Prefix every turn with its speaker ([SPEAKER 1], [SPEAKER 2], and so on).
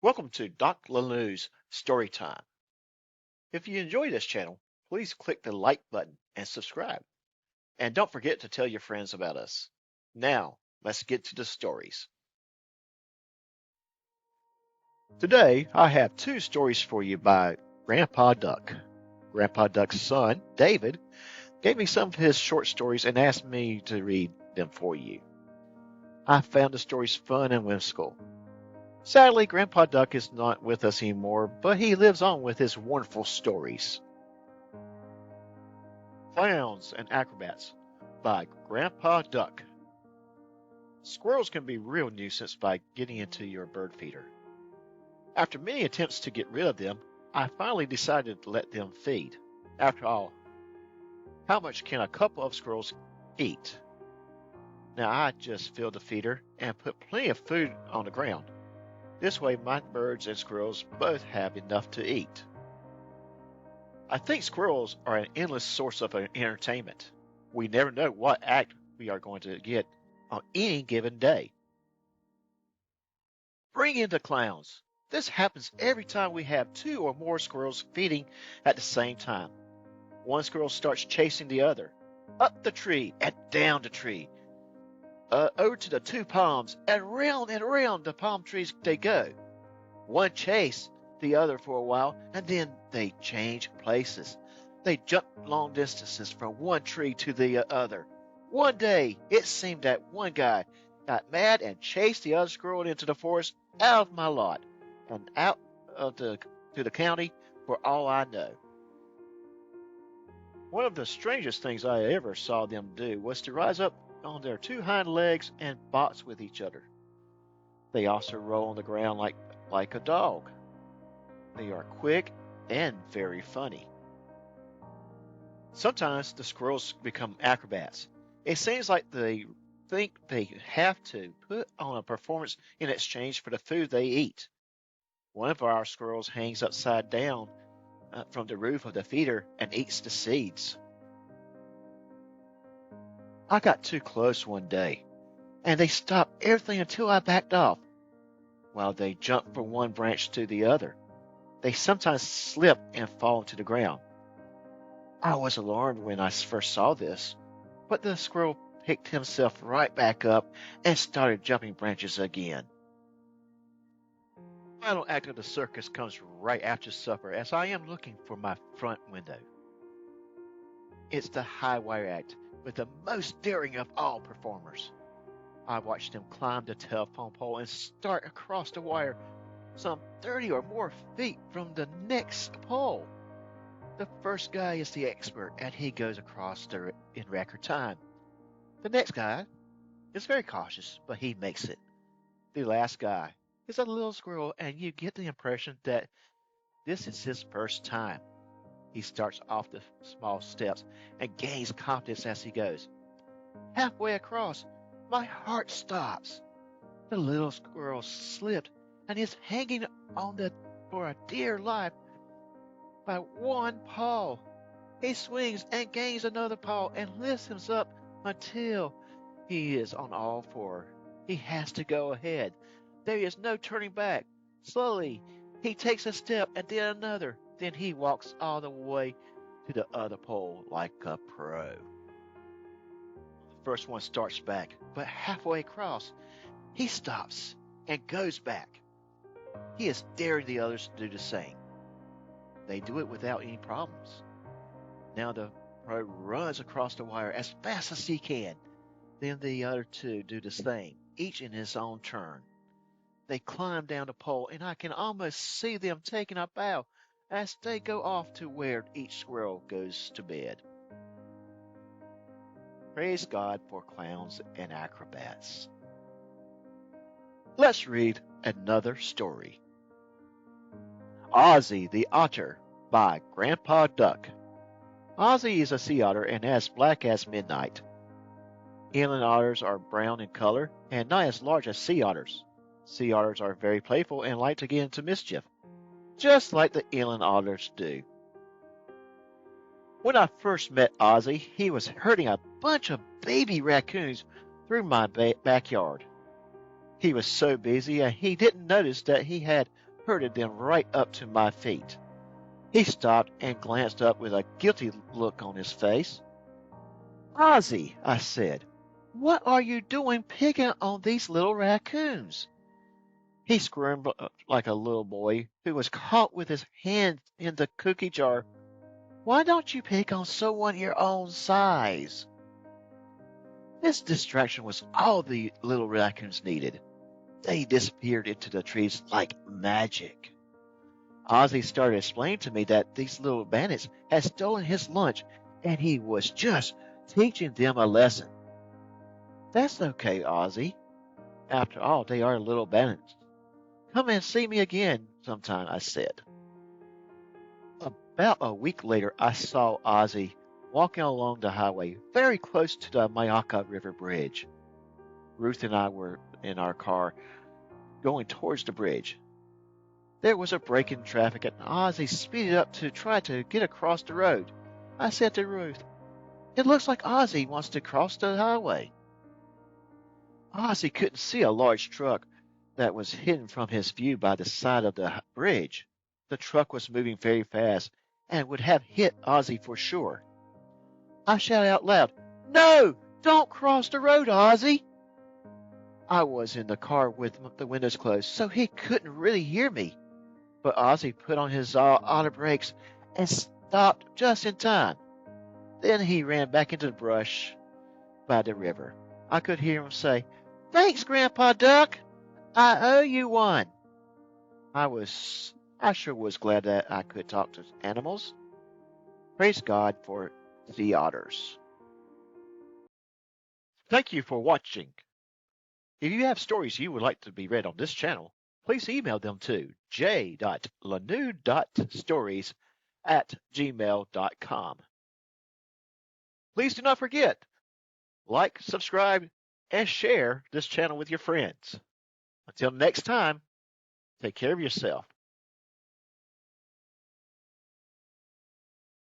[SPEAKER 1] Welcome to Doc Lanu's Story Time. If you enjoy this channel, please click the like button and subscribe. And don't forget to tell your friends about us. Now, let's get to the stories. Today, I have two stories for you by Grandpa Duck. Grandpa Duck's son, David, gave me some of his short stories and asked me to read them for you. I found the stories fun and whimsical. Sadly, Grandpa Duck is not with us anymore, but he lives on with his wonderful stories. Clowns and Acrobats by Grandpa Duck. Squirrels can be a real nuisance by getting into your bird feeder. After many attempts to get rid of them, I finally decided to let them feed. After all, how much can a couple of squirrels eat? Now I just filled the feeder and put plenty of food on the ground. This way my birds and squirrels both have enough to eat. I think squirrels are an endless source of entertainment. We never know what act we are going to get on any given day. Bring in the clowns. This happens every time we have two or more squirrels feeding at the same time. One squirrel starts chasing the other, up the tree and down the tree, over to the two palms, and around the palm trees they go. One chase the other for a while, and then they change places. They jump long distances from one tree to the other. One day, it seemed that one guy got mad and chased the other squirrel into the forest out of my lot and out to the county for all I know. One of the strangest things I ever saw them do was to rise up on their two hind legs and box with each other. They also roll on the ground like a dog. They are quick and very funny. Sometimes the squirrels become acrobats. It seems like they think they have to put on a performance in exchange for the food they eat. One of our squirrels hangs upside down from the roof of the feeder and eats the seeds. I got too close one day, and they stopped everything until I backed off, while they jumped from one branch to the other. They sometimes slip and fall to the ground. I was alarmed when I first saw this, but the squirrel picked himself right back up and started jumping branches again. The final act of the circus comes right after supper as I am looking for my front window. It's the high wire act with the most daring of all performers. I watched them climb the telephone pole and start across the wire some 30 or more feet from the next pole. The first guy is the expert and he goes across in record time. The next guy is very cautious, but he makes it. The last guy is a little squirrel, and you get the impression that this is his first time. He starts off the small steps and gains confidence as he goes. Halfway across, my heart stops. The little squirrel slipped and is hanging on for a dear life by one paw. He swings and gains another paw and lifts him up until he is on all four. He has to go ahead. There is no turning back. Slowly, he takes a step and then another. Then he walks all the way to the other pole like a pro. The first one starts back, but halfway across, he stops and goes back. He is daring the others to do the same. They do it without any problems. Now the pro runs across the wire as fast as he can. Then the other two do the same, each in his own turn. They climb down the pole, and I can almost see them taking a bow as they go off to where each squirrel goes to bed. Praise God for clowns and acrobats. Let's read another story. Ozzy the Otter by Grandpa Duck. Ozzy is a sea otter and as black as midnight. Inland otters are brown in color and not as large as sea otters. Sea otters are very playful and like to get into mischief, just like the inland otters do. When I first met Ozzy, he was herding a bunch of baby raccoons through my backyard. He was so busy and he didn't notice that he had herded them right up to my feet. He stopped and glanced up with a guilty look on his face. Ozzy, I said, what are you doing picking on these little raccoons? He squirmed like a little boy who was caught with his hand in the cookie jar. Why don't you pick on someone your own size? This distraction was all the little raccoons needed. They disappeared into the trees like magic. Ozzy started explaining to me that these little bandits had stolen his lunch and he was just teaching them a lesson. That's okay, Ozzy. After all, they are little bandits. Come and see me again sometime, I said. About a week later, I saw Ozzy walking along the highway very close to the Mayaka River Bridge. Ruth and I were in our car going towards the bridge. There was a break in traffic and Ozzy speeded up to try to get across the road. I said to Ruth, it looks like Ozzy wants to cross the highway. Ozzy couldn't see a large truck that was hidden from his view by the side of the bridge. The truck was moving very fast and would have hit Ozzy for sure. I shouted out loud, no, don't cross the road, Ozzy. I was in the car with the windows closed, so he couldn't really hear me. But Ozzy put on his auto brakes and stopped just in time. Then he ran back into the brush by the river. I could hear him say, thanks, Grandpa Duck. I owe you one. I sure was glad that I could talk to animals. Praise God for the otters. Thank you for watching. If you have stories you would like to be read on this channel, please email them to j.lanude.stories@gmail.com. Please do not forget, like, subscribe, and share this channel with your friends. Until next time, take care of yourself.